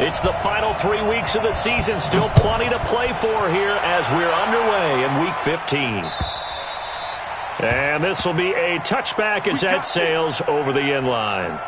It's the final 3 weeks of the season. Still plenty to play for here as we're underway in Week 15. And this will be a touchback as that sails over the end line.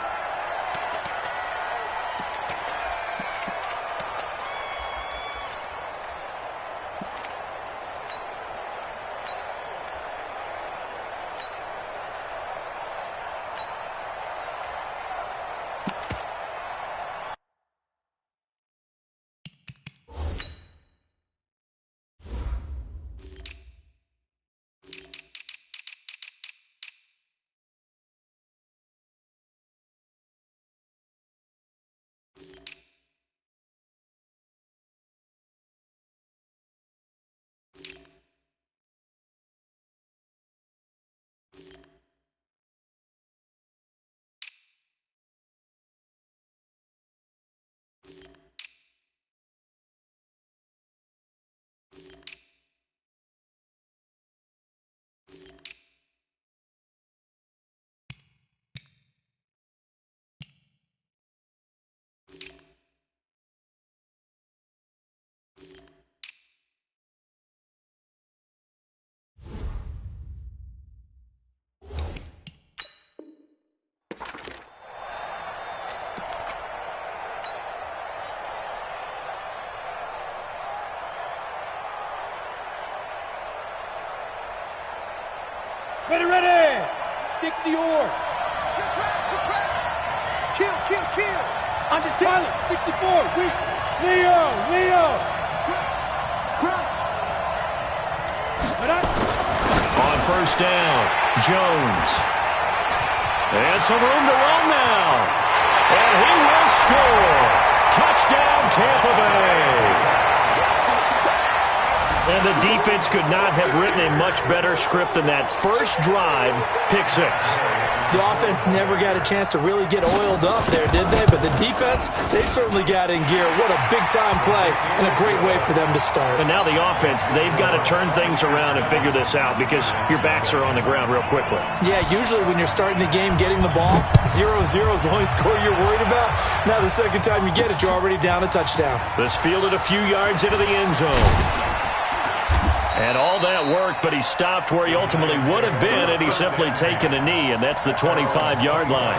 Ready! 60 or. Good track. Kill. Under Tyler, 64, weak. Leo. Crouch. On first down, Jones. And some room to run now. And he will score. Touchdown, Tampa Bay. And the defense could not have written a much better script than that first drive, pick six. The offense never got a chance to really get oiled up there, did they? But the defense, they certainly got in gear. What a big-time play and a great way for them to start. And now the offense, they've got to turn things around and figure this out because your backs are on the ground real quickly. Yeah, usually when you're starting the game, getting the ball, 0-0 is the only score you're worried about. Now the second time you get it, you're already down a touchdown. This fielded a few yards into the end zone. And all that worked, but he stopped where he ultimately would have been had he simply taken a knee, and that's the 25-yard line.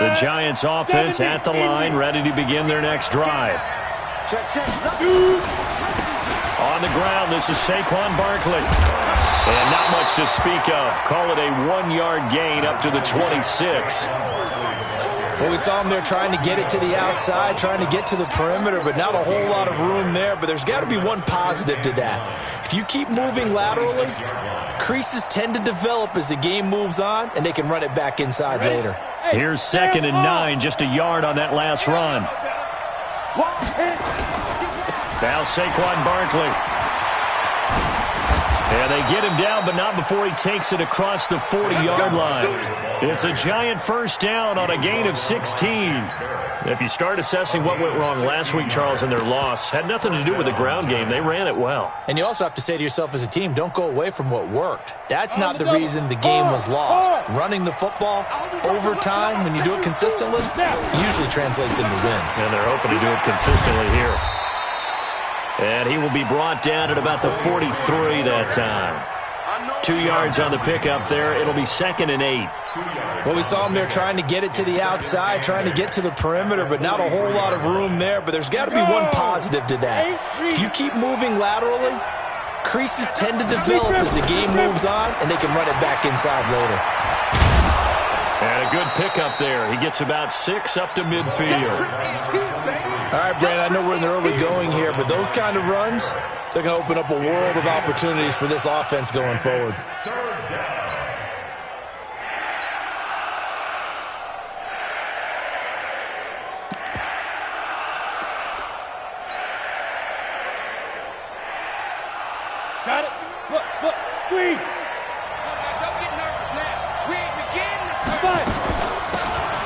The Giants offense at the line, ready to begin their next drive. On the ground, this is Saquon Barkley. And not much to speak of. Call it a 1-yard gain up to the 26. Well, we saw him there trying to get it to the outside, trying to get to the perimeter, but not a whole lot of room there. But there's got to be one positive to that. If you keep moving laterally, creases tend to develop as the game moves on, and they can run it back inside later. Here's 2nd and 9, just a yard on that last run. Now Saquon Barkley. And they get him down, but not before he takes it across the 40-yard line. It's a Giant first down on a gain of 16. If you start assessing what went wrong last week, Charles, in their loss, had nothing to do with the ground game. They ran it well. And you also have to say to yourself as a team, don't go away from what worked. That's not the reason the game was lost. Running the football over time, when you do it consistently, usually translates into wins. And they're hoping to do it consistently here. And he will be brought down at about the 43 that time. 2 yards on the pickup there. It'll be 2nd and 8. Well, we saw him there trying to get it to the outside, trying to get to the perimeter, but not a whole lot of room there. But there's got to be one positive to that. If you keep moving laterally, creases tend to develop as the game moves on, and they can run it back inside later. And a good pickup there. He gets about 6 up to midfield. All right, Brandon, I know we're in the early going here, but those kind of runs, they're going to open up a world of opportunities for this offense going forward. Got it. Look, squeeze. Don't get nervous now. We ain't beginning to fight.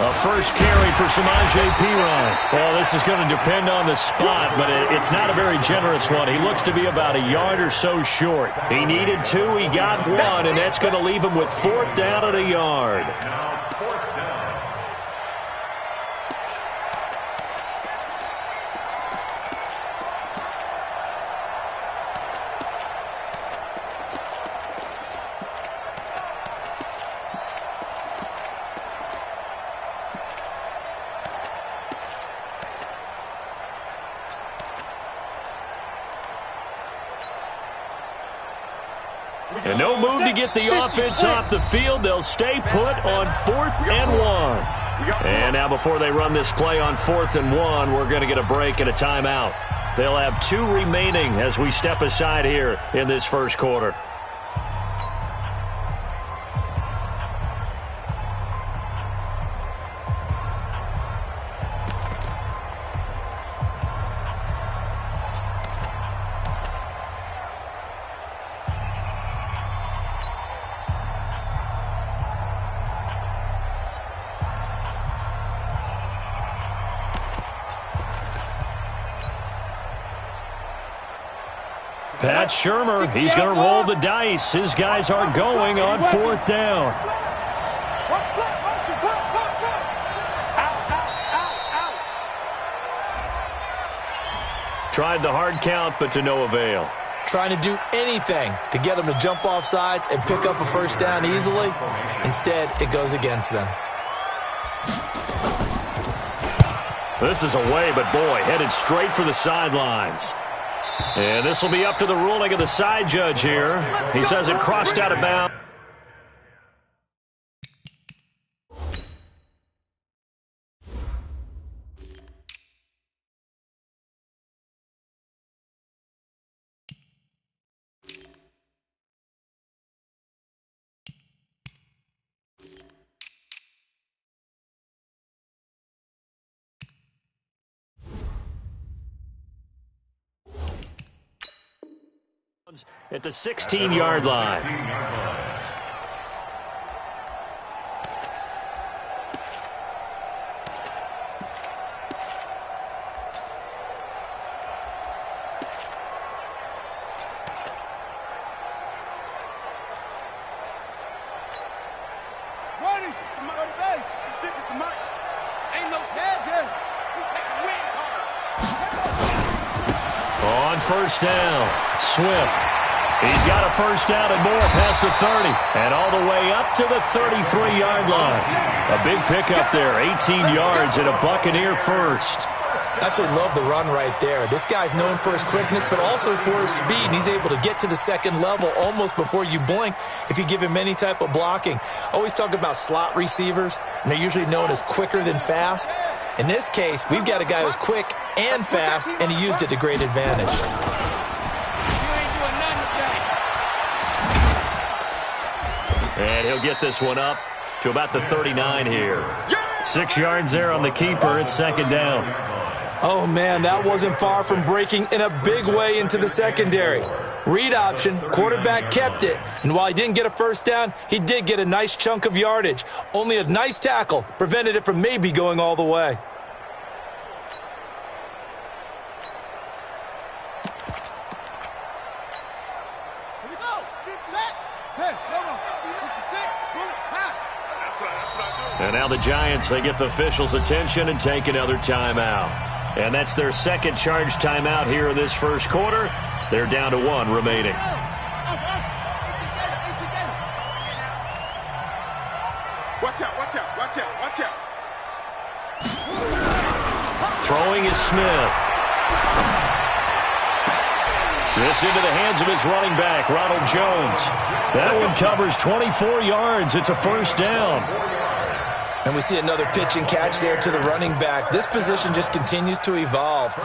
A first carry for Samaje Perine. Well, this is going to depend on the spot, but it's not a very generous one. He looks to be about a yard or so short. He needed 2, he got 1, and that's going to leave him with 4th down at a yard. And no move to get the offense off the field. They'll stay put on 4th and 1. And now before they run this play on 4th and 1, we're going to get a break and a timeout. They'll have 2 remaining as we step aside here in this first quarter. Pat Shurmur, he's going to roll the dice. His guys are going on 4th down. Tried the hard count, but to no avail. Trying to do anything to get them to jump off sides and pick up a first down easily. Instead, it goes against them. This is away, but boy, headed straight for the sidelines. And this will be up to the ruling of the side judge here. He says it crossed out of bounds. At the 16-yard line. Ready? Somebody base. Stick it to Mike. Ain't no sense here. We take a win card. On first down, Swift. He's got a first down and more past the 30. And all the way up to the 33-yard line. A big pickup there, 18 yards and a Buccaneer first. I actually love the run right there. This guy's known for his quickness, but also for his speed. And he's able to get to the second level almost before you blink if you give him any type of blocking. I always talk about slot receivers, and they're usually known as quicker than fast. In this case, we've got a guy who's quick and fast, and he used it to great advantage. And he'll get this one up to about the 39 here. 6 yards there on the keeper. It's second down. Oh, man, that wasn't far from breaking in a big way into the secondary. Read option, quarterback kept it. And while he didn't get a first down, he did get a nice chunk of yardage. Only a nice tackle prevented it from maybe going all the way. And now the Giants, they get the officials' attention and take another timeout. And that's their second charge timeout here in this first quarter. They're down to 1 remaining. Watch out, watch out, watch out, watch out. Throwing is Smith. This into the hands of his running back, Ronald Jones. That one covers 24 yards. It's a first down. And we see another pitch and catch there to the running back. This position just continues to evolve.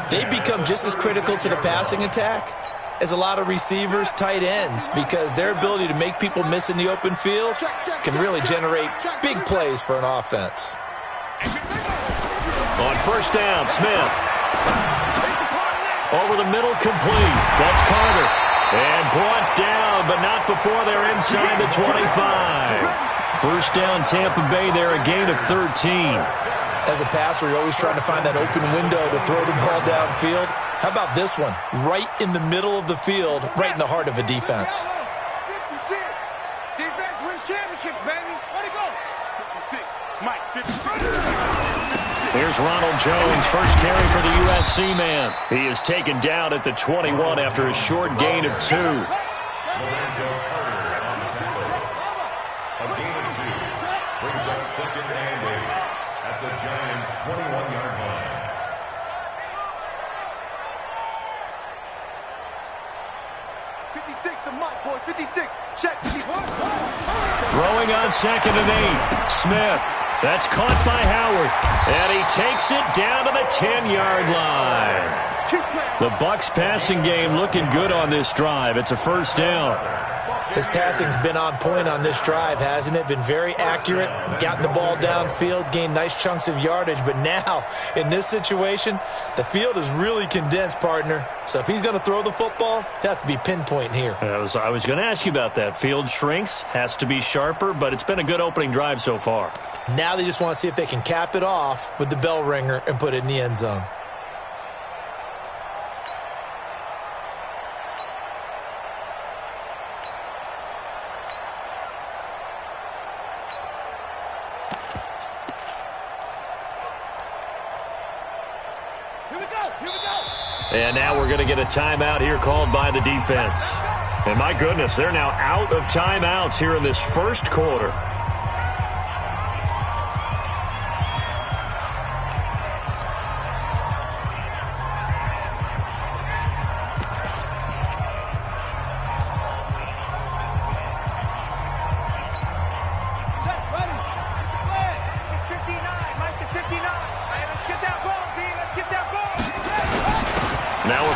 They become just as critical to the passing attack as a lot of receivers, tight ends, because their ability to make people miss in the open field can really generate big plays for an offense. On first down, Smith. Over the middle, complete. That's Carter. And brought down, but not before they're inside the 25. First down, Tampa Bay there, a gain of 13. As a passer, you're always trying to find that open window to throw the ball downfield. How about this one? Right in the middle of the field, right in the heart of a defense. 56. Defense wins championships, baby. Let it go. 56. Mike, 56. Here's Ronald Jones, first carry for the USC man. He is taken down at the 21 after a short gain of 2. Brings up second and 8 at the Giants' 21-yard line. The Mike, boys. 56. Check. 51. Throwing on second and 8. Smith. That's caught by Howard. And he takes it down to the 10-yard line. The Bucs passing game looking good on this drive. It's a first down. His passing's been on point on this drive, hasn't it? Been very accurate, gotten the ball downfield, gained nice chunks of yardage. But now, in this situation, the field is really condensed, partner. So if he's going to throw the football, he'll have to be pinpoint here. I was going to ask you about that. Field shrinks, has to be sharper, but it's been a good opening drive so far. Now they just want to see if they can cap it off with the bell ringer and put it in the end zone. And now we're going to get a timeout here called by the defense. And my goodness, they're now out of timeouts here in this first quarter.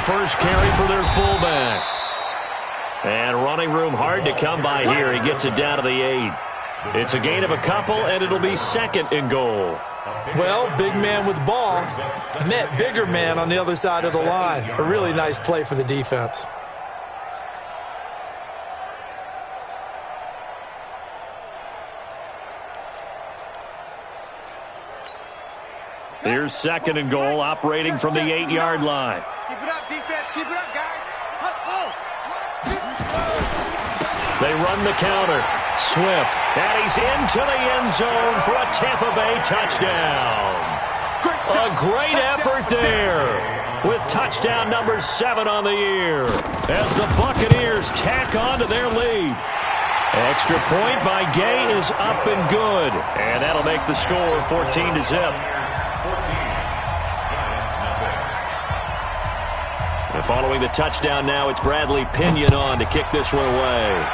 First carry for their fullback. And running room hard to come by here. He gets it down to the 8. It's a gain of a couple, and it'll be second and goal. Well, big man with the ball met bigger man on the other side of the line. A really nice play for the defense. Here's second and goal, operating from the 8-yard line. Keep it up, defense. Keep it up, guys. They run the counter. Swift, and he's into the end zone for a Tampa Bay touchdown. A great effort there with touchdown number 7 on the year as the Buccaneers tack on to their lead. Extra point by Gay is up and good, and that'll make the score 14-0. And following the touchdown now, it's Bradley Pinion on to kick this one away.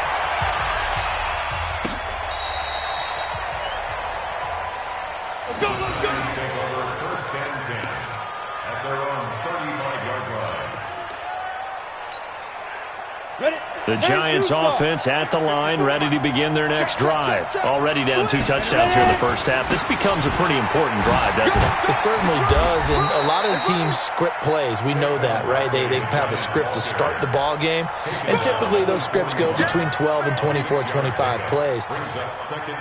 Let's go, let's go. Take over first and 10 at their own 35-yard line. Ready? The Giants offense at the line, ready to begin their next drive. Already down 2 touchdowns here in the first half. This becomes a pretty important drive, doesn't it? It certainly does, and a lot of the teams script plays. We know that, right? They have a script to start the ball game, and typically those scripts go between 12 and 24, 25 plays.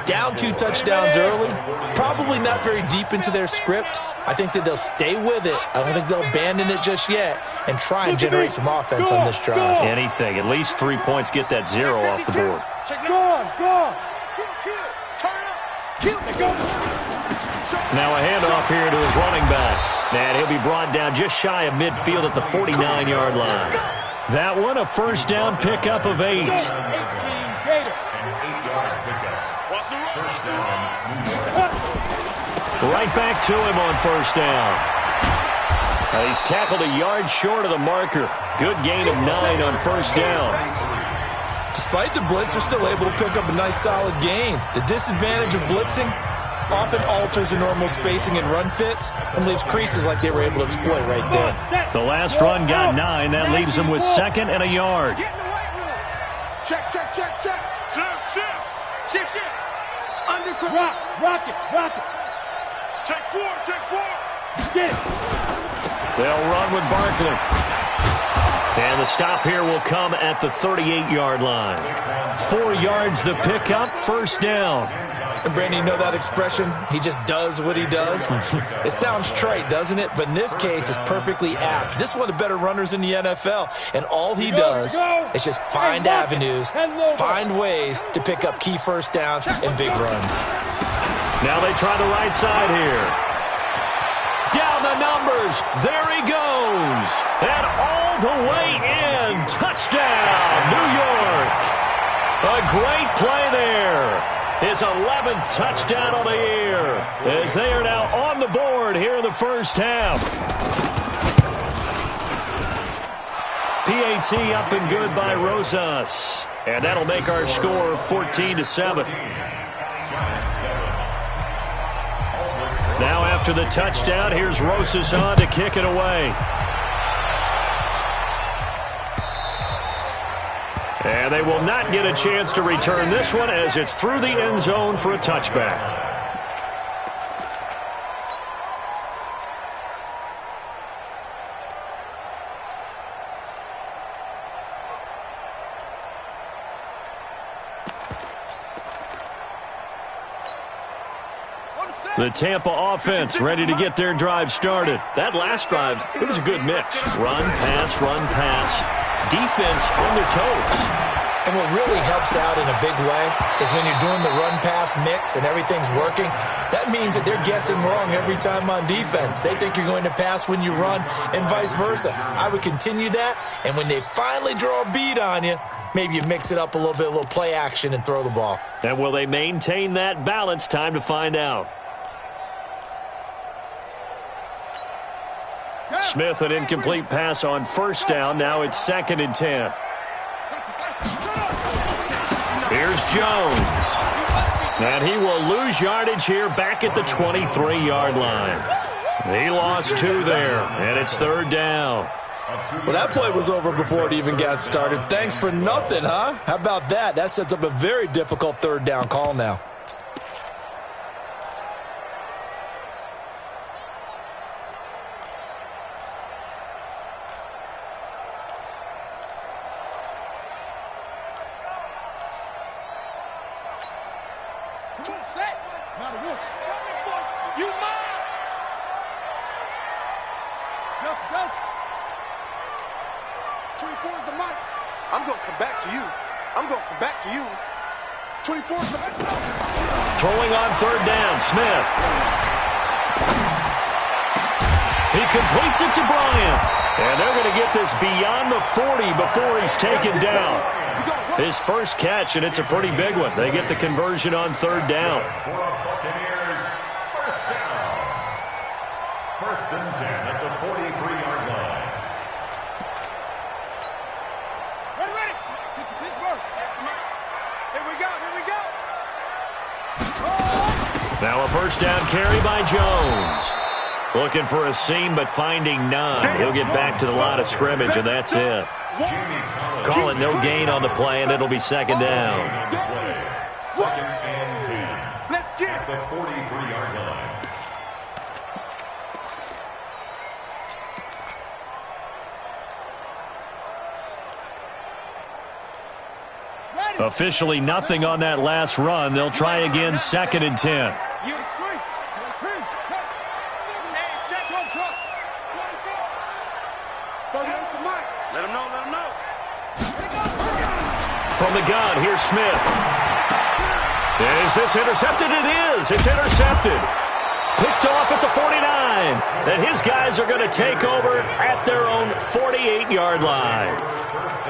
Down 2 touchdowns early, probably not very deep into their script. I think that they'll stay with it. I don't think they'll abandon it just yet and try and generate some offense on this drive. Anything, at least 3 points, get that 0 off the board. Go on, go on. Kill, turn up, kill, go. Now a handoff here to his running back. And he'll be brought down just shy of midfield at the 49-yard line. That one, a first down pickup of 8. 18 Gator. An 8-yard pickup. First down. Right back to him on first down. He's tackled a yard short of the marker. Good gain of 9 on first down. Despite the blitz, they're still able to pick up a nice solid gain. The disadvantage of blitzing often alters the normal spacing and run fits and leaves creases like they were able to exploit right there. The last run got 9. That leaves him with second and a yard. Get in the right room. Check. Shift. Undercut. Rock it. Check 4. Get it. They'll run with Barkley. And the stop here will come at the 38-yard line. 4 yards the pickup, first down. And Brandon, you know that expression? He just does what he does? It sounds trite, doesn't it? But in this case, it's perfectly apt. This is one of the better runners in the NFL. And all he does is just find avenues, find ways to pick up key first downs and big runs. Now they try the right side here. Down the numbers. There he goes. And all the way in. Touchdown, New York. A great play there. His 11th touchdown of the year as they are now on the board here in the first half. PAT up and good by Rosas. And that'll make our score 14-7. Now after the touchdown, here's Rosas on to kick it away. And they will not get a chance to return this one as it's through the end zone for a touchback. The Tampa offense ready to get their drive started. That last drive, it was a good mix. Run, pass. Defense on their toes. And what really helps out in a big way is when you're doing the run-pass mix and everything's working, that means that they're guessing wrong every time on defense. They think you're going to pass when you run and vice versa. I would continue that, and when they finally draw a beat on you, maybe you mix it up a little play action and throw the ball. And will they maintain that balance? Time to find out. Smith, an incomplete pass on first down. Now it's 2nd and 10. Here's Jones. And he will lose yardage here back at the 23-yard line. He lost 2 there, and it's 3rd down. Well, that play was over before it even got started. Thanks for nothing, huh? How about that? That sets up a very difficult 3rd down call now. Throwing on 3rd down, Smith. He completes it to Bryant. And they're going to get this beyond the 40 before he's taken down. His first catch, and it's a pretty big one. They get the conversion on 3rd down. First and 10 at the 43-yard line. Ready. Pittsburgh. Here we go. Now a first down carry by Jones. Looking for a seam, but finding none. He'll get back to the line of scrimmage, and that's it. Call it no gain on the play, and it'll be 2nd down. 2nd and 10. Let's get it. The 43-yard line. Officially nothing on that last run. They'll try again, 2nd and 10. From the gun, here's Smith. Is this intercepted? It is. It's intercepted. Picked off at the 49. And his guys are going to take over at their own 48-yard line.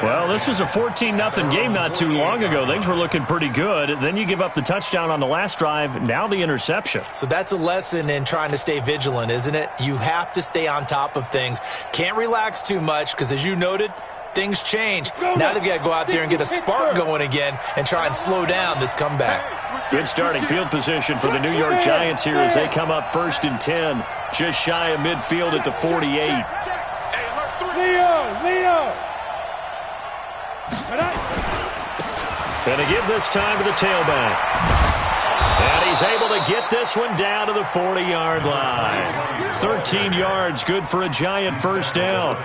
Well, this was a 14-0 game not too long ago. Things were looking pretty good. Then you give up the touchdown on the last drive. Now the interception. So that's a lesson in trying to stay vigilant, isn't it? You have to stay on top of things. Can't relax too much because, as you noted, things change. Now they've got to go out there and get a spark going again and try and slow down this comeback. Good starting field position for the New York Giants here as they come up 1st and 10, just shy of midfield at the 48. Leo. And they give this time to the tailback. And he's able to get this one down to the 40-yard line. 13 yards, good for a Giant first down.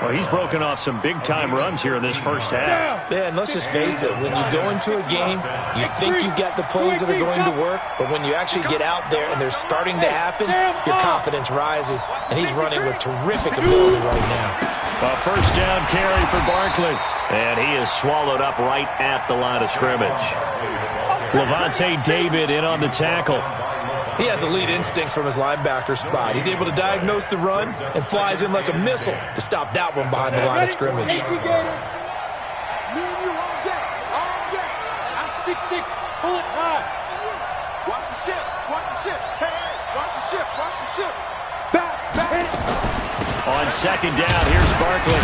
Well, he's broken off some big-time runs here in this first half. Yeah, and let's just face it. When you go into a game, you think you've got the plays that are going to work, but when you actually get out there and they're starting to happen, your confidence rises, and he's running with terrific ability right now. A first down carry for Barkley, and he is swallowed up right at the line of scrimmage. Levante David in on the tackle. He has elite instincts from his linebacker spot. He's able to diagnose the run and flies in like a missile to stop that one behind the line of scrimmage. Me and you all day. All day. I'm 6'6", bullet high. Watch the ship. Watch the ship. Hey, watch the ship. Watch the ship. Back. On second down, here's Barkley.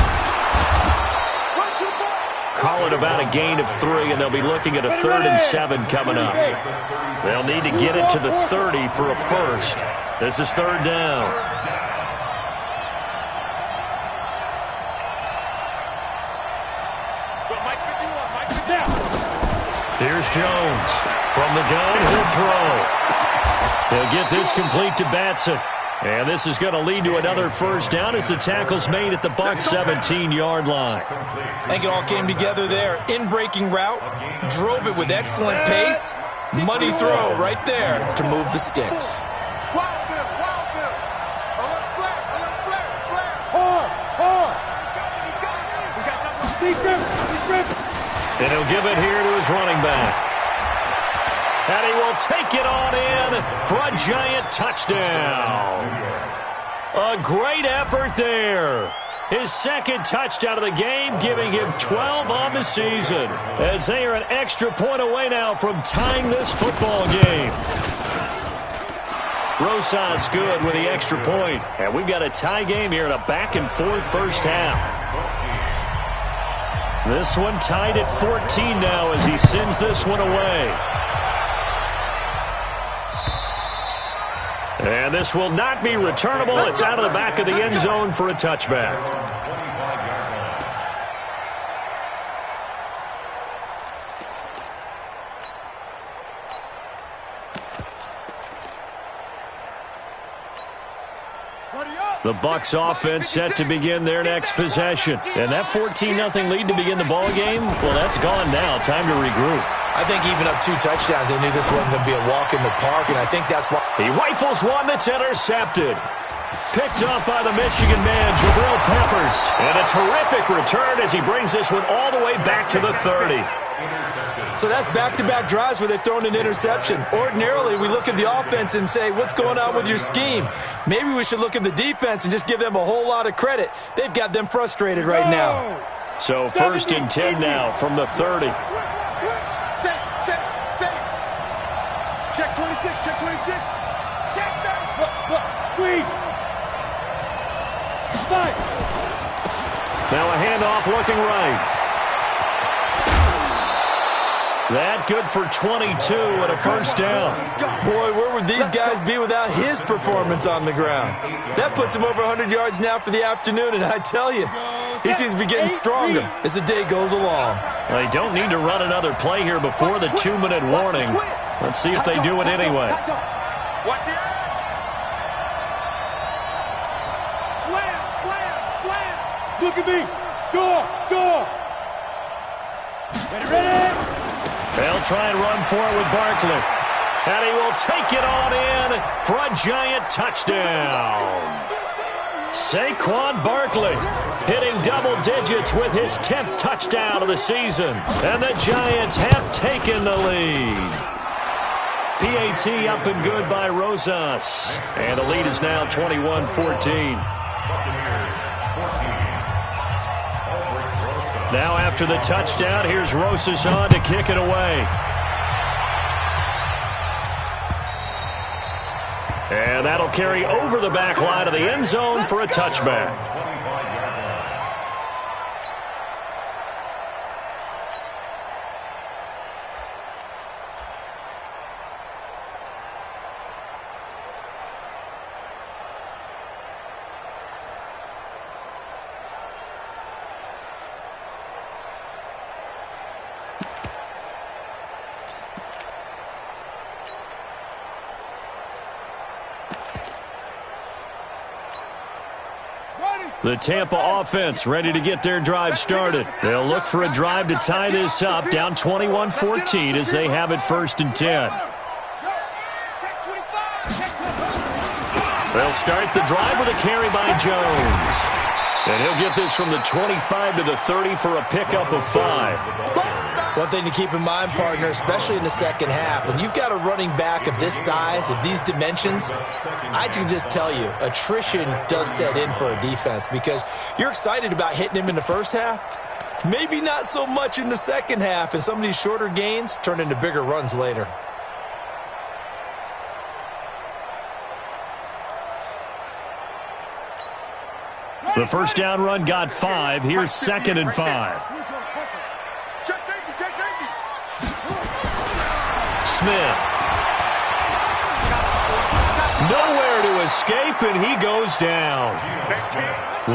Call it about a gain of 3, and they'll be looking at a 3rd and 7 coming up. They'll need to get it to the 30 for a first. This is 3rd down. Here's Jones. From the gun, he'll throw. He'll get this complete to Batson. And this is going to lead to another first down as the tackle's made at the Bucs 17-yard line. I think it all came together there. In-breaking route, drove it with excellent pace. Money throw right there to move the sticks. And he'll give it here to his running back. And he will take it on in for a Giant touchdown. A great effort there. His second touchdown of the game, giving him 12 on the season, as they are an extra point away now from tying this football game. Rosas good with the extra point. And we've got a tie game here in a back-and-forth first half. This one tied at 14 now as he sends this one away. And this will not be returnable. It's out of the back of the end zone for a touchback. The Bucs offense set to begin their next possession. And that 14-0 lead to begin the ball game, well, that's gone now. Time to regroup. I think even up 2 touchdowns, they knew this wasn't going to be a walk in the park, and I think that's why. He rifles one that's intercepted. Picked up by the Michigan man, Jabril Peppers. And a terrific return as he brings this one all the way back to the 30. So that's back-to-back drives where they've thrown an interception. Ordinarily, we look at the offense and say, what's going on with your scheme? Maybe we should look at the defense and just give them a whole lot of credit. They've got them frustrated right now. So 1st and 10 now from the 30. Check 26, check 26. Check that. Squeeze. Fight. Now a handoff looking right. That good for 22 and a first down. Boy, where would these guys be without his performance on the ground? That puts him over 100 yards now for the afternoon, and I tell you, he seems to be getting stronger as the day goes along. Well, they don't need to run another play here before the 2-minute warning. Let's see if they do it anyway. Watch it. Slam. Look at me. Door. Ready? They'll try and run for it with Barkley. And he will take it on in for a Giant touchdown. Saquon Barkley hitting double digits with his 10th touchdown of the season. And the Giants have taken the lead. PAT up and good by Rosas. And the lead is now 21-14. Now after the touchdown, here's Rosas on to kick it away. And that'll carry over the back line of the end zone for a touchback. The Tampa offense ready to get their drive started. They'll look for a drive to tie this up, down 21-14 as they have it 1st and 10. They'll start the drive with a carry by Jones. And he'll get this from the 25 to the 30 for a pickup of 5. One thing to keep in mind, partner, especially in the second half, when you've got a running back of this size, of these dimensions, I can just tell you, attrition does set in for a defense because you're excited about hitting him in the first half, maybe not so much in the second half, and some of these shorter gains turn into bigger runs later. The first down run got 5. Here's 2nd and 5. Smith. Nowhere to escape, and he goes down.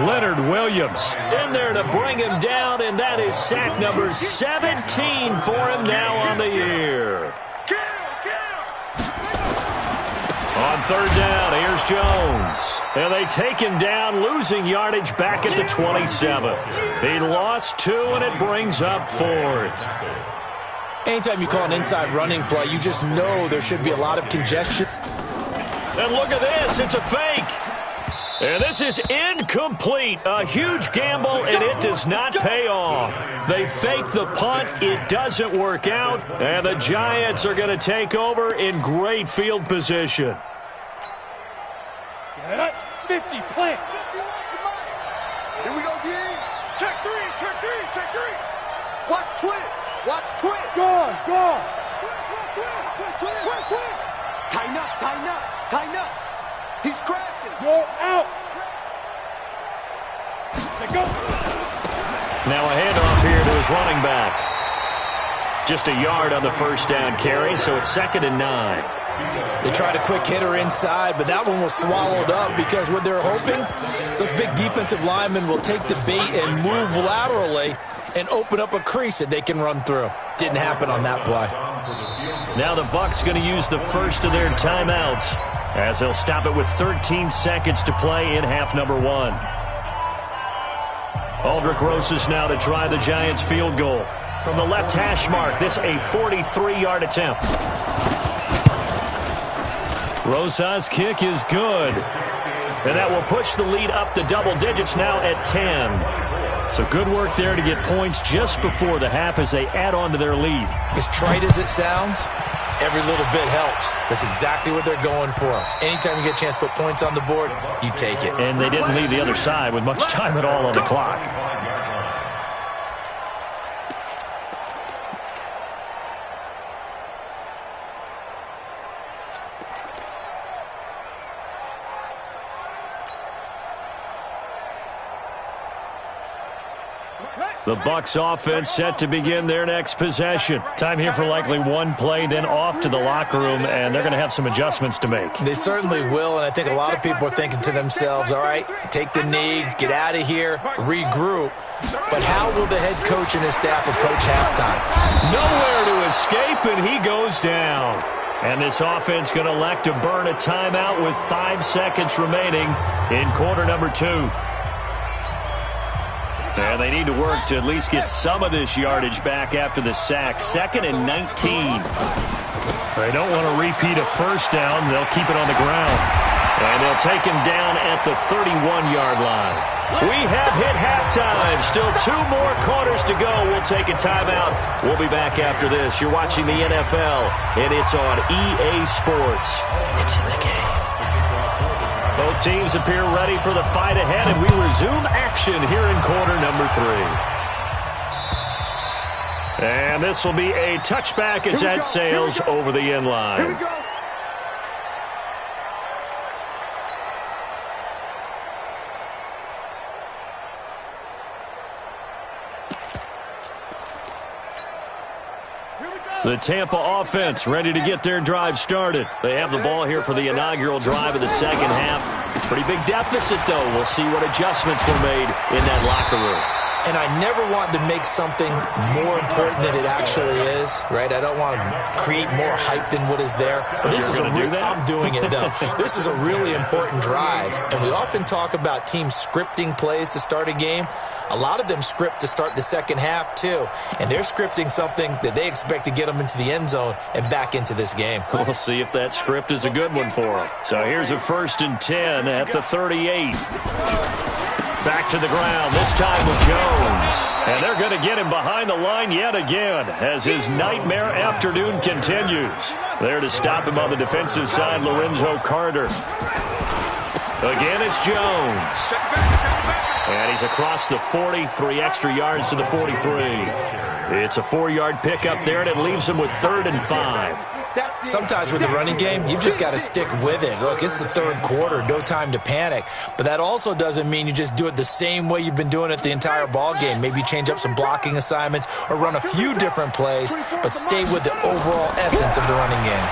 Leonard Williams in there to bring him down, and that is sack number 17 for him now on the year. On 3rd down, here's Jones. And they take him down, losing yardage back at the 27. He lost 2, and it brings up 4th. Anytime you call an inside running play, you just know there should be a lot of congestion. And look at this. It's a fake. And this is incomplete. A huge gamble, and it does not pay off. They fake the punt. It doesn't work out. And the Giants are going to take over in great field position. 50, plant. Here we go, D. Check 3, check 3, check 3. Watch twist. Watch twist. Gone. Twist. Tighten up. He's crashing. Go out. Let go. Now a handoff here to his running back. Just a yard on the first down carry, so it's 2nd and 9. They tried a quick hitter inside, but that one was swallowed up because what they're hoping, those big defensive linemen will take the bait and move laterally and open up a crease that they can run through. Didn't happen on that play. Now the Bucs going to use the first of their timeouts as they'll stop it with 13 seconds to play in half number 1. Aldrich Rosas now to try the Giants field goal. From the left hash mark, this a 43-yard attempt. Rosas' kick is good. And that will push the lead up to double digits now at 10. So good work there to get points just before the half as they add on to their lead. As trite as it sounds, every little bit helps. That's exactly what they're going for. Anytime you get a chance to put points on the board, you take it. And they didn't leave the other side with much time at all on the clock. The Bucs offense set to begin their next possession. Time here for likely one play, then off to the locker room, and they're going to have some adjustments to make. They certainly will, and I think a lot of people are thinking to themselves, all right, take the knee, get out of here, regroup. But how will the head coach and his staff approach halftime? Nowhere to escape, and he goes down. And this offense going to elect to burn a timeout with 5 seconds remaining in quarter number 2. And they need to work to at least get some of this yardage back after the sack. 2nd and 19. They don't want to repeat a first down. They'll keep it on the ground. And they'll take him down at the 31-yard line. We have hit halftime. Still 2 more quarters to go. We'll take a timeout. We'll be back after this. You're watching the NFL, and it's on EA Sports. It's in the game. Both teams appear ready for the fight ahead, and we resume action here in quarter number 3. And this will be a touchback as that sails over the end line. Here we go. The Tampa offense ready to get their drive started. They have the ball here for the inaugural drive of the second half. Pretty big deficit, though. We'll see what adjustments were made in that locker room. And I never want to make something more important than it actually is, right? I don't want to create more hype than what is there. But this is I'm doing it, though. This is a really important drive. And we often talk about teams scripting plays to start a game. A lot of them script to start the second half, too. And they're scripting something that they expect to get them into the end zone and back into this game. We'll see if that script is a good one for them. So here's a 1st and 10 at the 38. Back to the ground, this time with Jones. And they're going to get him behind the line yet again as his nightmare afternoon continues. There to stop him on the defensive side, Lorenzo Carter. Again, it's Jones. And he's across the 40, 3 extra yards to the 43. It's a 4-yard pickup there, and it leaves him with 3rd and 5. Sometimes with the running game, you've just got to stick with it. Look, it's the 3rd quarter, no time to panic. But that also doesn't mean you just do it the same way you've been doing it the entire ball game. Maybe change up some blocking assignments or run a few different plays, but stay with the overall essence of the running game.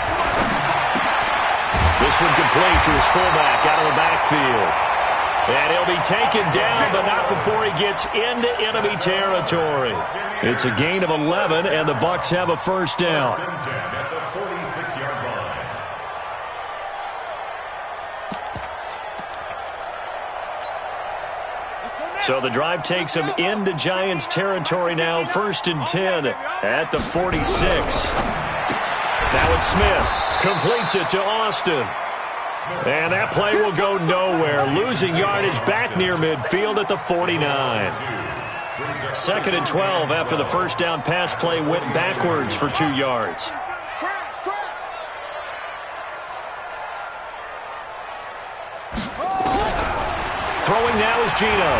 This one complete to his fullback out of the backfield. And he'll be taken down, but not before he gets into enemy territory. It's a gain of 11, and the Bucs have a 1st down. So the drive takes him into Giants territory now, 1st and 10 at the 46. Now it's Smith. Completes it to Austin. And that play will go nowhere. Losing yardage back near midfield at the 49. 2nd and 12 after the 1st down pass play went backwards for 2 yards. Throwing now is Geno.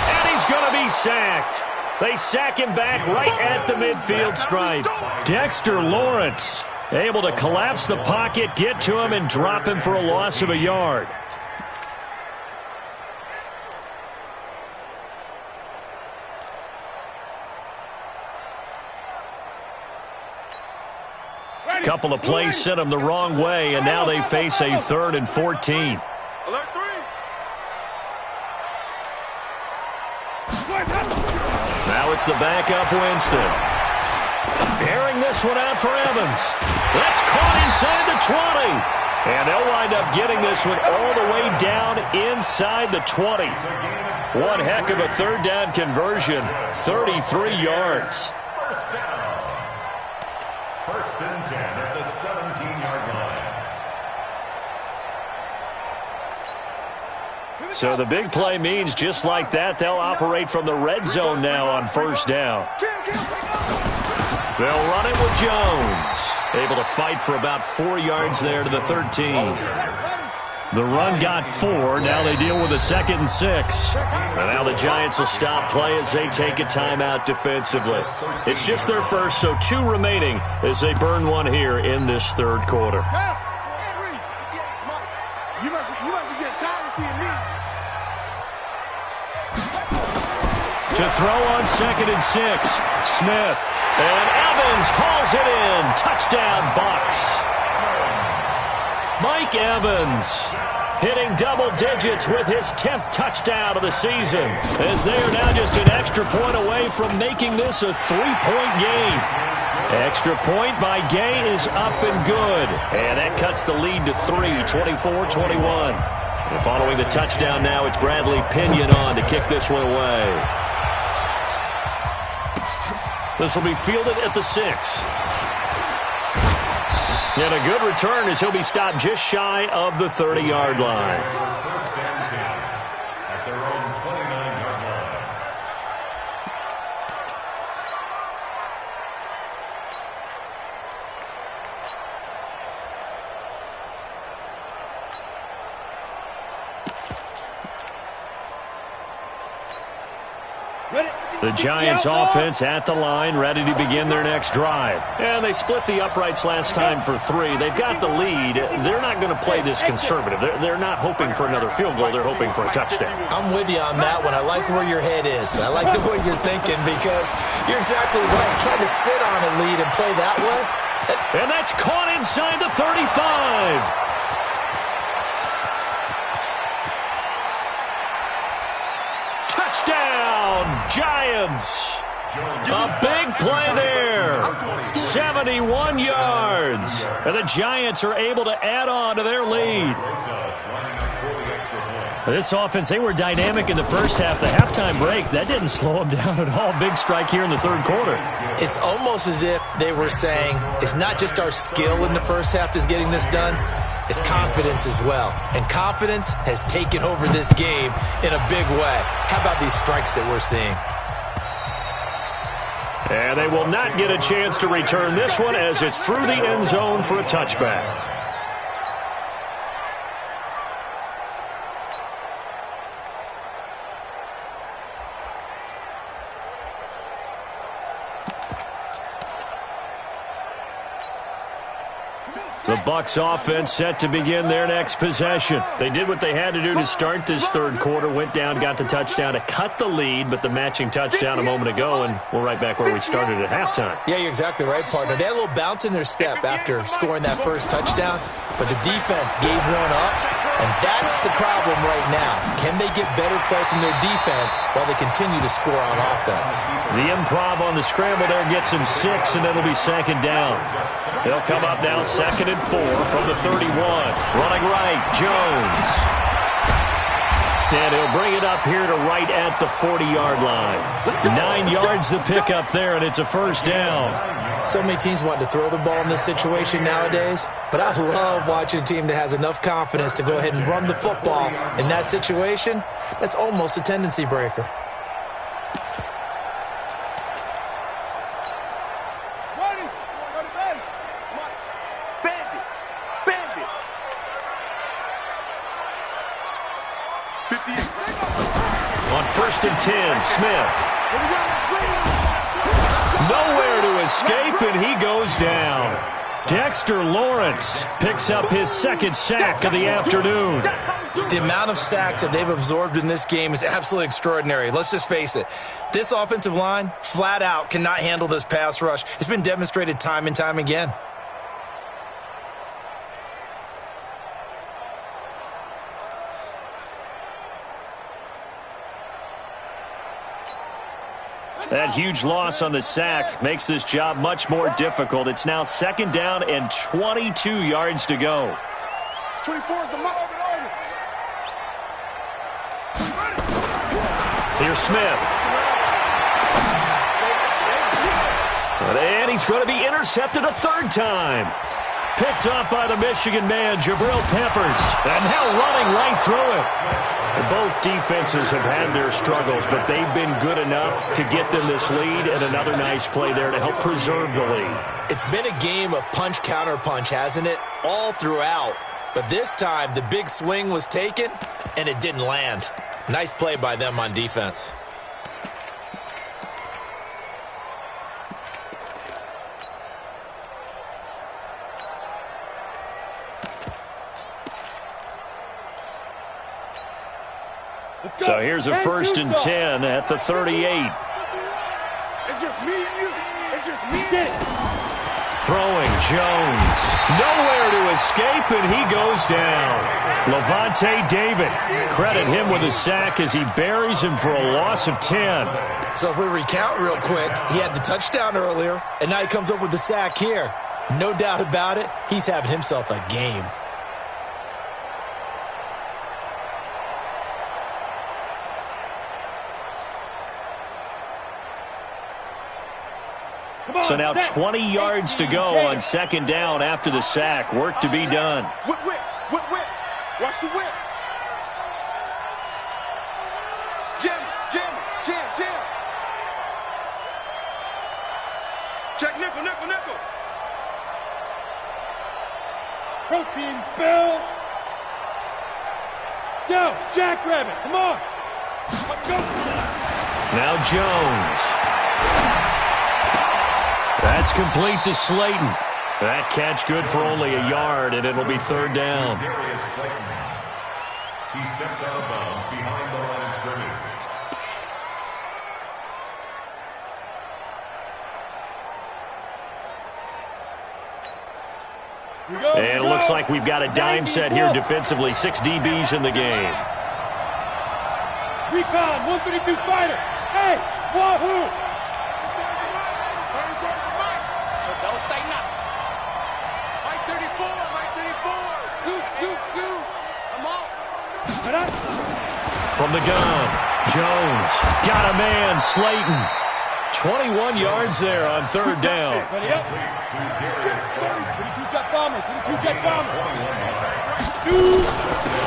And he's going to be sacked. They sack him back right at the midfield stripe. Dexter Lawrence able to collapse the pocket, get to him, and drop him for a loss of a yard. A couple of plays sent them the wrong way, and now they face a 3rd and 14. Now it's the backup Winston. Airing this one out for Evans. That's caught inside the 20. And they'll wind up getting this one all the way down inside the 20. One heck of a 3rd down conversion. 33 yards. 1st down. 1st and 10 at the 17-yard line. So the big play means just like that, they'll operate from the red zone now on 1st down. They'll run it with Jones. Able to fight for about 4 yards there to the 13. The run got 4. Now they deal with a 2nd and 6. And now the Giants will stop play as they take a timeout defensively. It's just their first, so 2 remaining as they burn one here in this 3rd quarter. You must be getting tired of seeing me. To throw on 2nd and 6. Smith. And Evans hauls it in. Touchdown, Bucs. Mike Evans hitting double digits with his 10th touchdown of the season, as they are now just an extra point away from making this a 3-point game. Extra point by Gay is up and good. And that cuts the lead to 3, 24-21. And following the touchdown now, it's Bradley Pinion on to kick this one away. This will be fielded at the 6. And a good return as he'll be stopped just shy of the 30-yard line. 1st and 10 at their own 29-yard line. The Giants offense at the line, ready to begin their next drive. And they split the uprights last time for 3. They've got the lead. They're not going to play this conservative. They're not hoping for another field goal. They're hoping for a touchdown. I'm with you on that one. I like where your head is. I like the way you're thinking because you're exactly right. Trying to sit on a lead and play that way. And that's caught inside the 35. Touchdown! Giants. A big play there. 71 yards. And the Giants are able to add on to their lead. This offense, they were dynamic in the first half. The halftime break, that didn't slow them down at all. Big strike here in the third quarter. It's almost as if they were saying, it's not just our skill in the first half that's getting this done, it's confidence as well. And confidence has taken over this game in a big way. How about these strikes that we're seeing? And they will not get a chance to return this one as it's through the end zone for a touchback. The Bucs offense set to begin their next possession. They did what they had to do to start this third quarter, went down, got the touchdown to cut the lead, but the matching touchdown a moment ago, and we're right back where we started at halftime. Yeah, you're exactly right, partner. They had a little bounce in their step after scoring that first touchdown, but the defense gave one up, and that's the problem right now. Can they get better play from their defense while they continue to score on offense? The improv on the scramble there gets him 6, and it'll be second down. They'll come up now 2nd and 4 from the 31. Running right, Jones. And he'll bring it up here to right at the 40-yard line. 9 yards to pick up there, and it's a first down. So many teams want to throw the ball in this situation nowadays, but I love watching a team that has enough confidence to go ahead and run the football. In that situation, that's almost a tendency breaker. On 1st and 10, Smith. Nowhere to escape, and he goes down. Dexter Lawrence picks up his 2nd sack of the afternoon. The amount of sacks that they've absorbed in this game is absolutely extraordinary. Let's just face it. This offensive line, flat out, cannot handle this pass rush. It's been demonstrated time and time again. That huge loss on the sack makes this job much more difficult. It's now 2nd down and 22 yards to go. 24 is the mark. Here's Smith. And he's going to be intercepted a 3rd time. Picked off by the Michigan man, Jabril Peppers. And now running right through it. Both defenses have had their struggles, but they've been good enough to get them this lead, and another nice play there to help preserve the lead. It's been a game of punch-counter-punch, hasn't it? All throughout. But this time, the big swing was taken, and it didn't land. Nice play by them on defense. So here's a 1st and 10 at the 38. It's just me and you. It's just me and you. Throwing Jones. Nowhere to escape, and he goes down. Levante David. Credit him with a sack as he buries him for a loss of 10. So if we recount real quick, he had the touchdown earlier, and now he comes up with the sack here. No doubt about it, he's having himself a game. So now 20 yards to go on 2nd down after the sack. Work to be done. Whip, whip, whip, whip. Watch the whip. Jam, jam, jam, jam. Check nickel, nickel, nickel. Protein spill. Go, Jackrabbit, come on. Let's go. Now Jones. That's complete to Slayton. That catch good for only a yard, and it'll be 3rd down. He steps out of bounds behind the line of scrimmage. And it looks like we've got a dime set here defensively. 6 DBs in the game. Recon, 132 fighter. Hey, Wahoo! So don't say nothing. Mike 34, Mike 34. Scoot. Come on. From the gun, Jones got a man, Slayton. 21 yards there on third down. Ready up. 32 jet bombers. 32 jet bombers. Shoot.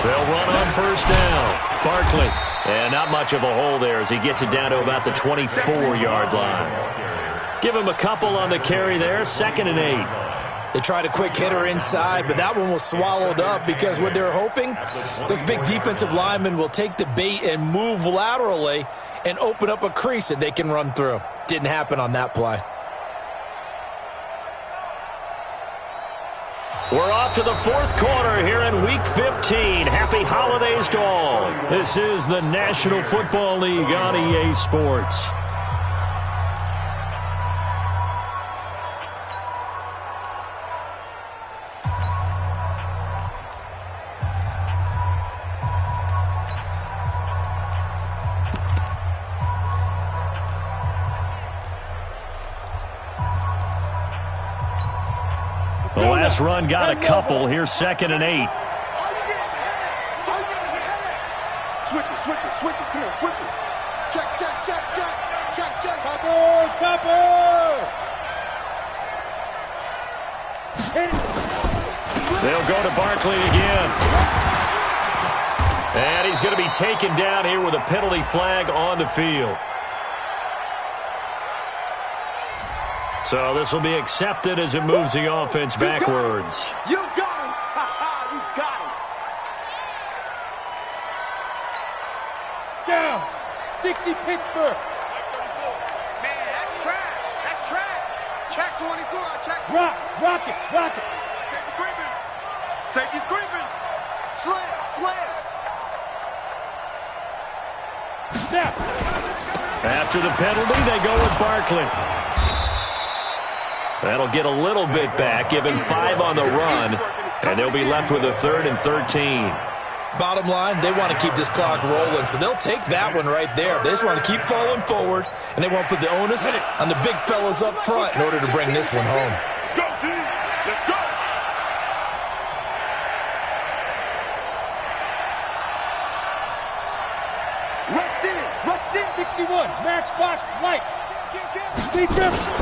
They'll run on first down. Barkley. And not much of a hole there as he gets it down to about the 24-yard line. Give him a couple on the carry there. 2nd and 8. They tried a quick hitter inside, but that one was swallowed up because what they're hoping, those big defensive linemen will take the bait and move laterally and open up a crease that they can run through. Didn't happen on that play. We're off to the 4th quarter here in Week 15. Happy holidays to all. This is the National Football League on EA Sports. The last run got a couple. Here's 2nd and 8. Switch it. Come here, switch it. Check. Chopper. They'll go to Barkley again. And he's going to be taken down here with a penalty flag on the field. So this will be accepted as it moves the offense backwards. You got him. You got him. Down. 60 Pittsburgh. Man, that's trash. Check 24. Check. Rock it. Safety's creeping. Slam. Snap. After the penalty, they go with Barkley. That'll get a little bit back, give him 5 on the run, and they'll be left with a 3rd and 13. Bottom line, they want to keep this clock rolling, so they'll take that one right there. They just want to keep falling forward, and they won't put the onus on the big fellas up front in order to bring this one home. Go, team. Let's go. Rush in. 61. Matchbox lights. Be careful.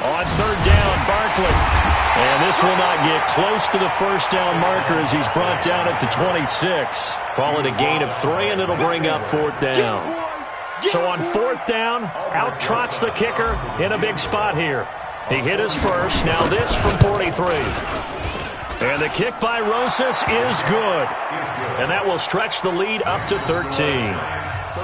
On 3rd down, Barkley. And this will not get close to the first down marker as he's brought down at the 26. Call it a gain of 3, and it'll bring up 4th down. So on 4th down, out trots the kicker in a big spot here. He hit his first. Now this from 43. And the kick by Rosas is good. And that will stretch the lead up to 13.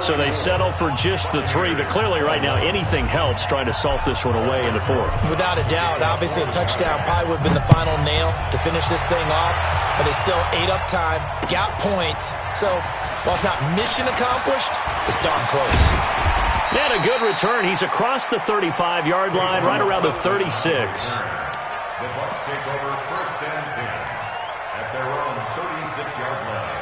So they settle for just the 3, but clearly right now anything helps trying to salt this one away in the 4th. Without a doubt, obviously a touchdown probably would have been the final nail to finish this thing off, but it's still 8 up time, got points. So while it's not mission accomplished, it's darn close. And a good return. He's across the 35-yard line, right around the 36. The Bucs take over 1st and 10 at their own 36-yard line.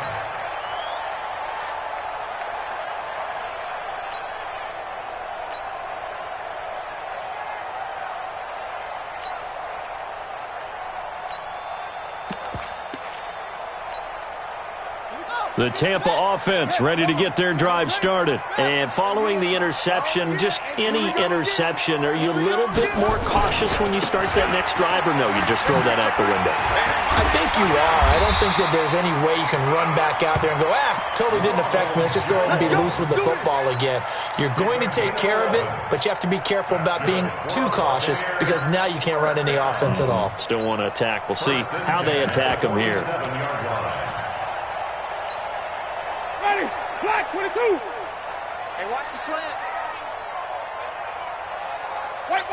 The Tampa offense ready to get their drive started. And following the interception, just any interception, are you a little bit more cautious when you start that next drive, or no, you just throw that out the window? I think you are. I don't think that there's any way you can run back out there and go, totally didn't affect me. Let's just go ahead and be loose with the football again. You're going to take care of it, but you have to be careful about being too cautious because now you can't run any offense at all. Still want to attack. We'll see how they attack them here. Flag 22. Hey, watch the slant. White. Easy.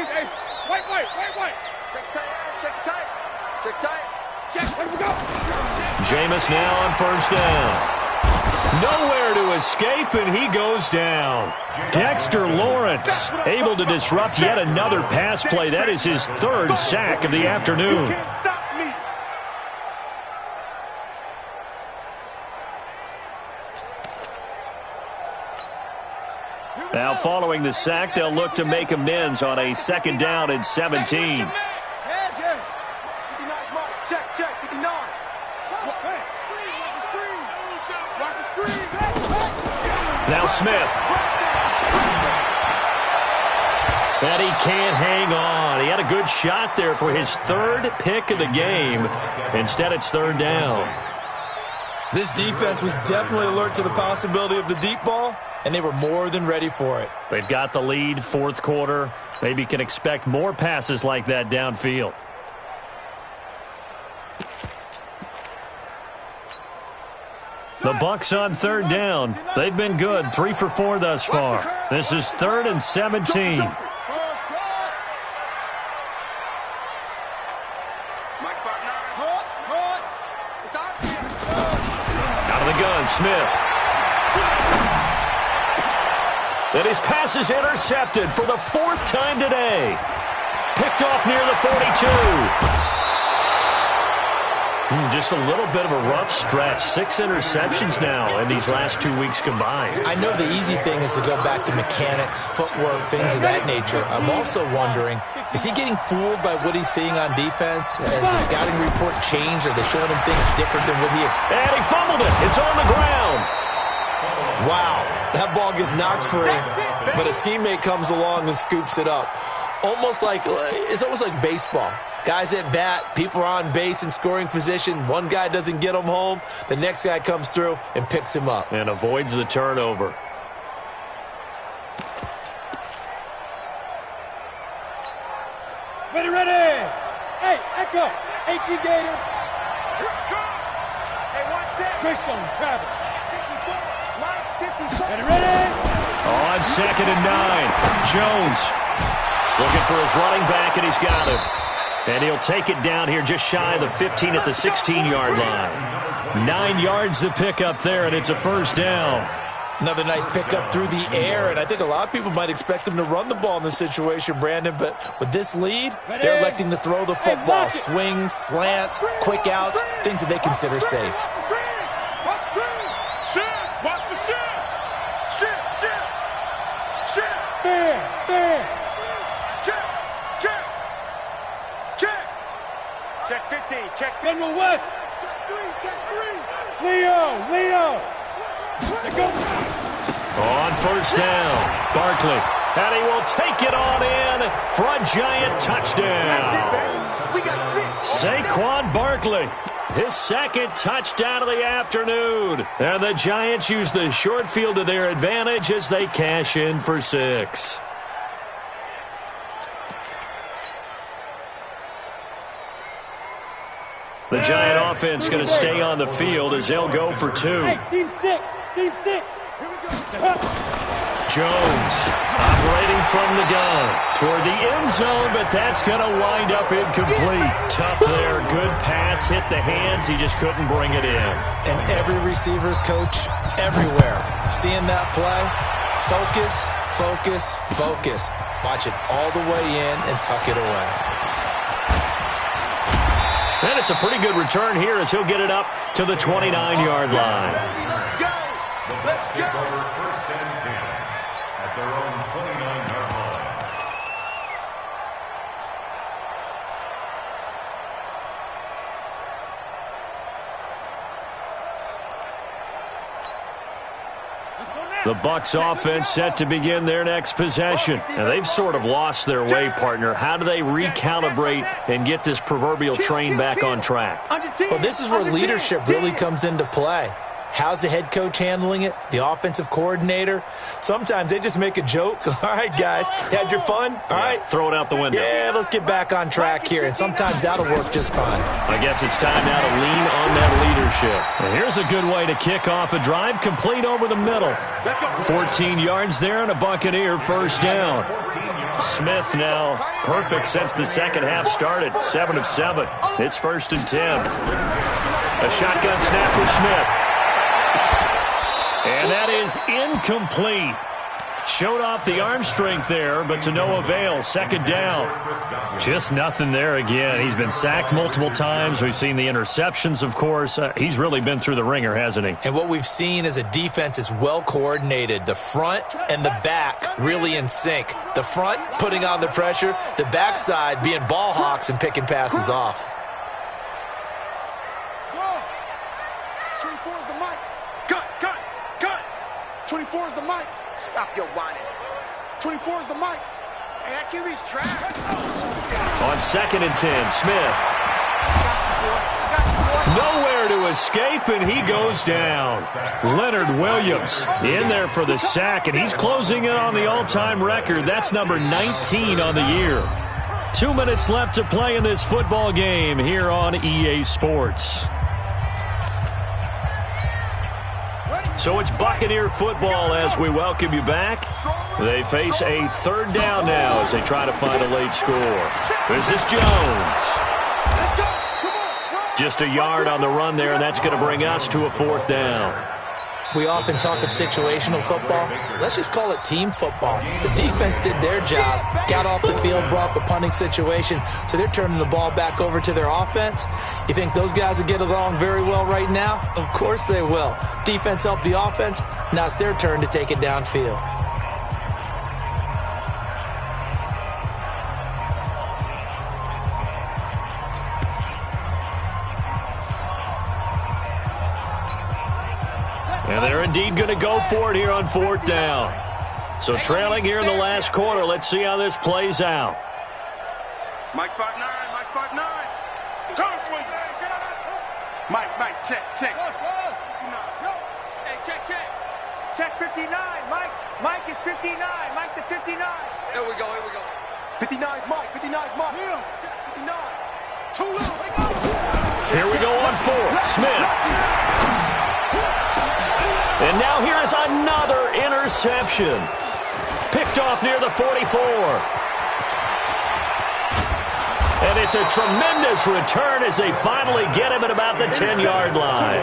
Hey, white. Check tight. Let him go. Jameis now on 1st down. Nowhere to escape, and he goes down. Dexter Lawrence able to disrupt yet another pass play. That is his 3rd sack of the afternoon. You can't stop me. Now following the sack, they'll look to make amends on a 2nd down and 17. Check, 59. Now Smith. And he can't hang on. He had a good shot there for his 3rd pick of the game. Instead, it's 3rd down. This defense was definitely alert to the possibility of the deep ball, and they were more than ready for it. They've got the lead, 4th quarter. Maybe can expect more passes like that downfield. The Bucs on 3rd down. They've been good, 3 for 4 thus far. This is 3rd and 17. Out of the gun, Smith. And his pass is intercepted for the 4th time today. Picked off near the 42. Just a little bit of a rough stretch. 6 interceptions now in these last 2 weeks combined. I know the easy thing is to go back to mechanics, footwork, things of that nature. I'm also wondering, is he getting fooled by what he's seeing on defense? Has the scouting report changed? Are they showing him things different than what he expected? And he fumbled it. It's on the ground. Wow, that ball gets knocked free, but a teammate comes along and scoops it up. It's almost like baseball. Guys at bat, people are on base in scoring position. One guy doesn't get him home. The next guy comes through and picks him up. And avoids the turnover. Ready. Hey, Echo. AT Gator. Hey, 1 second. Christian, Travis. 54. Ready. On 2nd and 9. Jones looking for his running back, and he's got him. And he'll take it down here just shy of the 15 at the 16-yard line. 9 yards to pick up there, and it's a 1st down. Another nice pickup through the air, and I think a lot of people might expect him to run the ball in this situation, Brandon, but with this lead, they're electing to throw the football. Swings, slants, quick outs, things that they consider safe. Check 15, check General West. Check 3. Leo. On 1st down, Barkley. And he will take it on in for a giant touchdown. We got 6. Saquon Barkley, his 2nd touchdown of the afternoon. And the Giants use the short field to their advantage as they cash in for 6. The Giant offense going to stay on the field as they'll go for 2. Hey, team 6. Jones operating from the gun toward the end zone, but that's going to wind up incomplete. Tough there. Good pass. Hit the hands. He just couldn't bring it in. And every receiver's coach everywhere. Seeing that play, focus. Watch it all the way in and tuck it away. And it's a pretty good return here as he'll get it up to the 29-yard line. Let's go. 1st and 10 at their own 29-yard line. The Bucs offense set to begin their next possession. And they've sort of lost their way, partner. How do they recalibrate and get this proverbial train back on track? Well, this is where leadership really comes into play. How's the head coach handling it? The offensive coordinator? Sometimes they just make a joke. All right, guys, had your fun? All right. Throw it out the window. Yeah, let's get back on track here. And sometimes that'll work just fine. I guess it's time now to lean on that leadership. And here's a good way to kick off a drive complete over the middle. 14 yards there and a Buccaneer 1st down. Smith now perfect since the 2nd half started. 7 of 7. It's 1st and 10. A shotgun snap for Smith. And that is incomplete. Showed off the arm strength there, but to no avail. Second down. Just nothing there again. He's been sacked multiple times. We've seen the interceptions, of course. He's really been through the ringer, hasn't he? And what we've seen is a defense is well coordinated. The front and the back really in sync. The front putting on the pressure, the backside being ball hawks and picking passes off. 24 is the mic. Cut. 24 is the mic. Stop your whining. 24 is the mic. Hey, that QB's trash. On 2nd and 10, Smith. Nowhere to escape, and he goes down. Leonard Williams in there for the sack, and he's closing in on the all-time record. That's number 19 on the year. 2 minutes left to play in this football game here on EA Sports. So it's Buccaneer football as we welcome you back. They face a 3rd down now as they try to find a late score. This is Jones. Just a yard on the run there, and that's going to bring us to a 4th down. We often talk of situational football. Let's just call it team football. The defense did their job, got off the field, brought the punting situation, so they're turning the ball back over to their offense. You think those guys will get along very well right now? Of course they will. Defense helped the offense. Now it's their turn to take it downfield. And they're indeed going to go for it here on 4th down. So trailing here in the last quarter. Let's see how this plays out. Mike 5'9", Mike 5'9". Mike, check. Hey, check. Check 59. Mike is 59. Mike the 59. Here we go. 59 is Mike. 59. Too low. Here we go on 4th. Smith. And now here is another interception. Picked off near the 44. And it's a tremendous return as they finally get him at about the 10-yard line.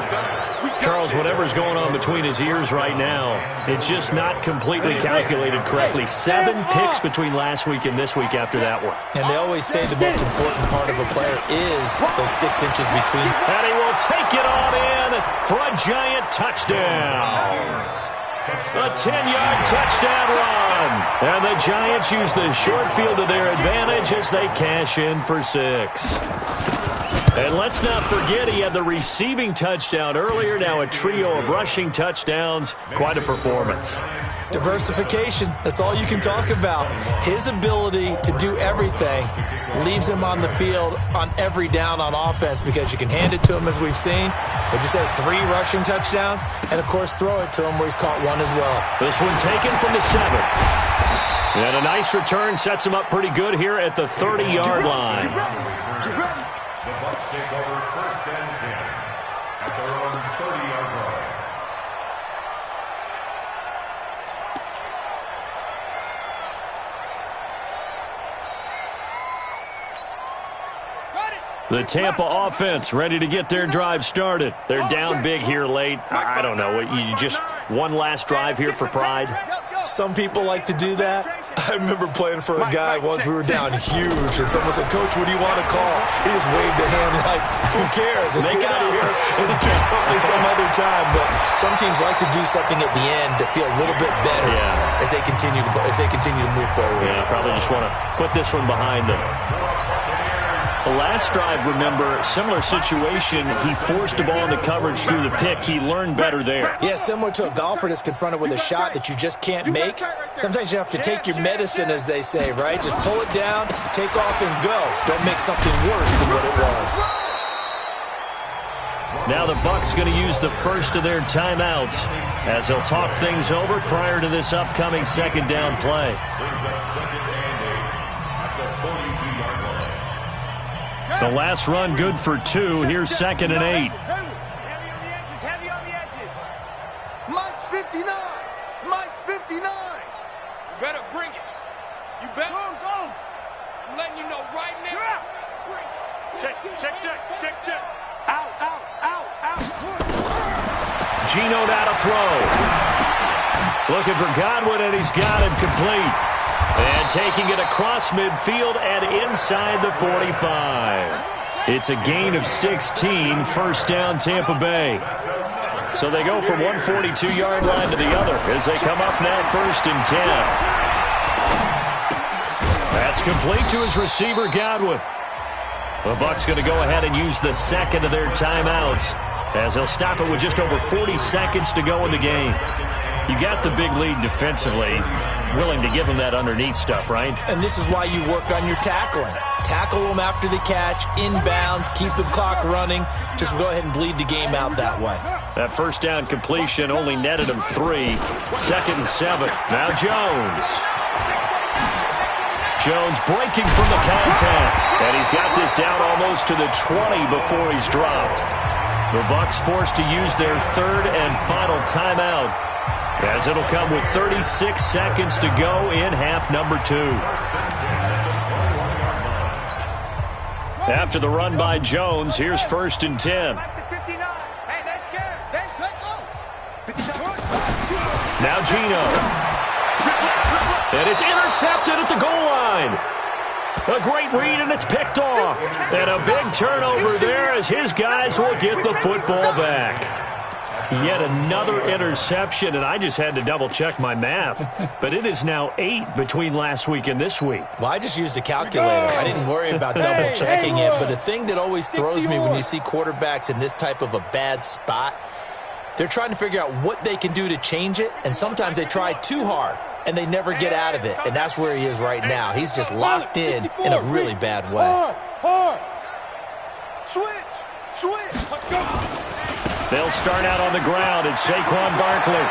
Charles, whatever's going on between his ears right now, it's just not completely calculated correctly. 7 picks between last week and this week after that one. And they always say the most important part of a player is those 6 inches between. And he will take it on in for a giant touchdown. A 10-yard touchdown run. And the Giants use the short field to their advantage as they cash in for 6. And let's not forget he had the receiving touchdown earlier. Now a trio of rushing touchdowns. Quite a performance. Diversification, that's all you can talk about. His ability to do everything leaves him on the field on every down on offense because you can hand it to him as we've seen. We just had 3 rushing touchdowns and, of course, throw it to him where he's caught 1 as well. This one taken from the 7. And a nice return sets him up pretty good here at the 30-yard line. The Bucs take over 1st and 10 at their own 30-yard line. The Tampa offense ready to get their drive started. They're down big here late. I don't know. You just one last drive here for pride? Some people like to do that. I remember playing for a guy once. We were down huge, and someone said, "Coach, what do you want to call?" He just waved a hand like, who cares? Let's get out of here and do something some other time. But some teams like to do something at the end to feel a little bit better as they continue to move forward. Yeah, probably just want to put this one behind them. The last drive, remember, similar situation. He forced the ball into coverage through the pick. He learned better there. Yeah, similar to a golfer that's confronted with a shot that you just can't make. Sometimes you have to take your medicine, as they say, right? Just pull it down, take off, and go. Don't make something worse than what it was. Now the Bucs going to use the first of their timeouts as they'll talk things over prior to this upcoming 2nd down play. The last run good for 2. Here's 2nd and 8. Heavy on the edges. Mike's 59. Mike's 59. You better bring it. You better. Go. I'm letting you know right now. Check. Out. Geno now to throw. Looking for Godwin, and he's got him complete. And taking it across midfield and inside the 45. It's a gain of 16, first down Tampa Bay. So they go from one 42-yard line to the other as they come up now 1st and 10. That's complete to his receiver, Godwin. The Bucs going to go ahead and use the second of their timeouts as they'll stop it with just over 40 seconds to go in the game. You got the big lead defensively, willing to give them that underneath stuff, right? And this is why you work on your tackling. Tackle them after the catch, inbounds, keep the clock running. Just go ahead and bleed the game out that way. That first down completion only netted him 3. 2nd and 7. Now Jones. Jones breaking from the contact. And he's got this down almost to the 20 before he's dropped. The Bucs forced to use their 3rd and final timeout, as it'll come with 36 seconds to go in half number 2. After the run by Jones, here's 1st and 10. Now Geno. And it's intercepted at the goal line. A great read, and it's picked off. And a big turnover there as his guys will get the football back. Yet another interception, and I just had to double-check my math. But it is now 8 between last week and this week. Well, I just used a calculator. I didn't worry about double-checking it. But the thing that always throws me when you see quarterbacks in this type of a bad spot, they're trying to figure out what they can do to change it, and sometimes they try too hard, and they never get out of it. And that's where he is right now. He's just locked in a really bad way. Switch. They'll start out on the ground. It's Saquon Barkley.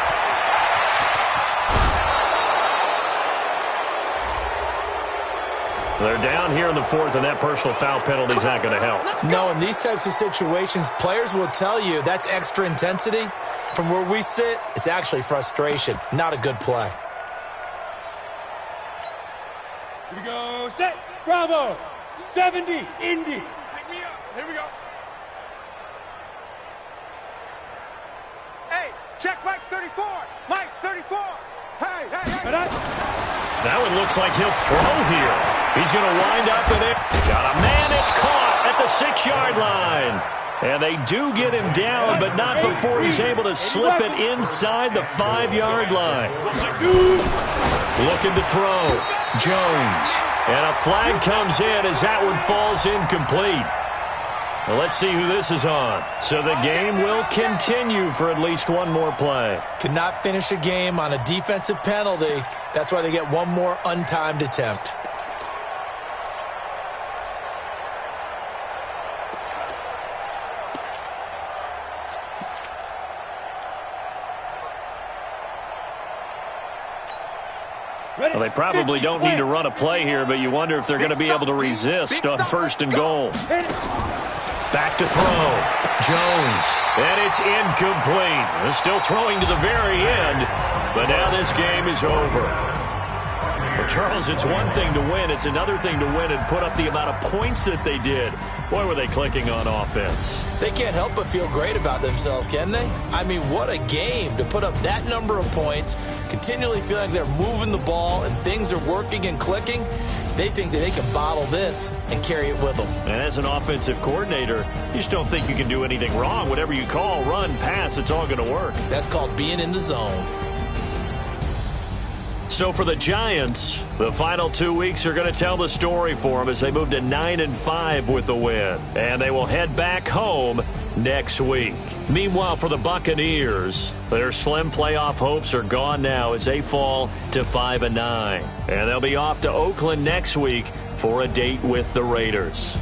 They're down here in the 4th, and that personal foul penalty is not going to help. No, in these types of situations, players will tell you that's extra intensity. From where we sit, it's actually frustration. Not a good play. Here we go. Set. Bravo. 70. Indy. Pick me up. Here we go. Hey, check Mike 34. Mike 34. Hey. Now it looks like he'll throw here. He's going to wind up in it. Got a man. It's caught at the 6-yard line. And they do get him down, but not before he's able to slip it inside the 5-yard line. Looking to throw. Jones. And a flag comes in as that one falls incomplete. Well, let's see who this is on. So the game will continue for at least one more play. Could not finish a game on a defensive penalty. That's why they get one more untimed attempt. Well, they probably don't need to run a play here, but you wonder if they're going to be able to resist on 1st and goal. Back to throw. Jones. And it's incomplete. They're still throwing to the very end, but now this game is over. Well, Charles, it's one thing to win. It's another thing to win and put up the amount of points that they did. Boy, were they clicking on offense. They can't help but feel great about themselves, can they? I mean, what a game to put up that number of points, continually feel like they're moving the ball and things are working and clicking. They think that they can bottle this and carry it with them. And as an offensive coordinator, you just don't think you can do anything wrong. Whatever you call, run, pass, it's all going to work. That's called being in the zone. So for the Giants, the final 2 weeks are going to tell the story for them as they move to 9-5 with the win. And they will head back home next week. Meanwhile, for the Buccaneers, their slim playoff hopes are gone now as they fall to 5-9. And they'll be off to Oakland next week for a date with the Raiders.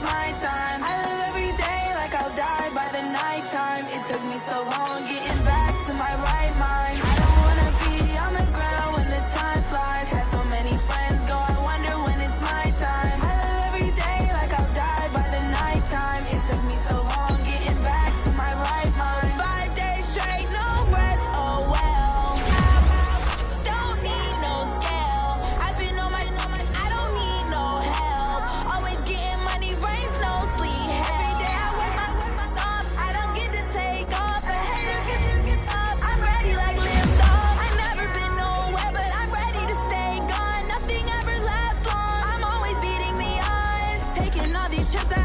my time. I live every day like I'll die by the nighttime. It took me so long getting back to my right mind. I don't wanna be on the ground when the time flies. Had so many friends go, I wonder when it's my time. I live every day like I'll die by the nighttime. It took me so long getting back to my right mind. 5 days straight, no rest, oh well. Don't need no scale. I've been on my, I don't need no help. Always getting money, rains, no sleep. Every day I work my thumb. I don't get to take off. The haters get up. I'm ready like lift off. I never been nowhere, but I'm ready to stay gone. Nothing ever lasts long. I'm always beating the odds. Taking all these trips.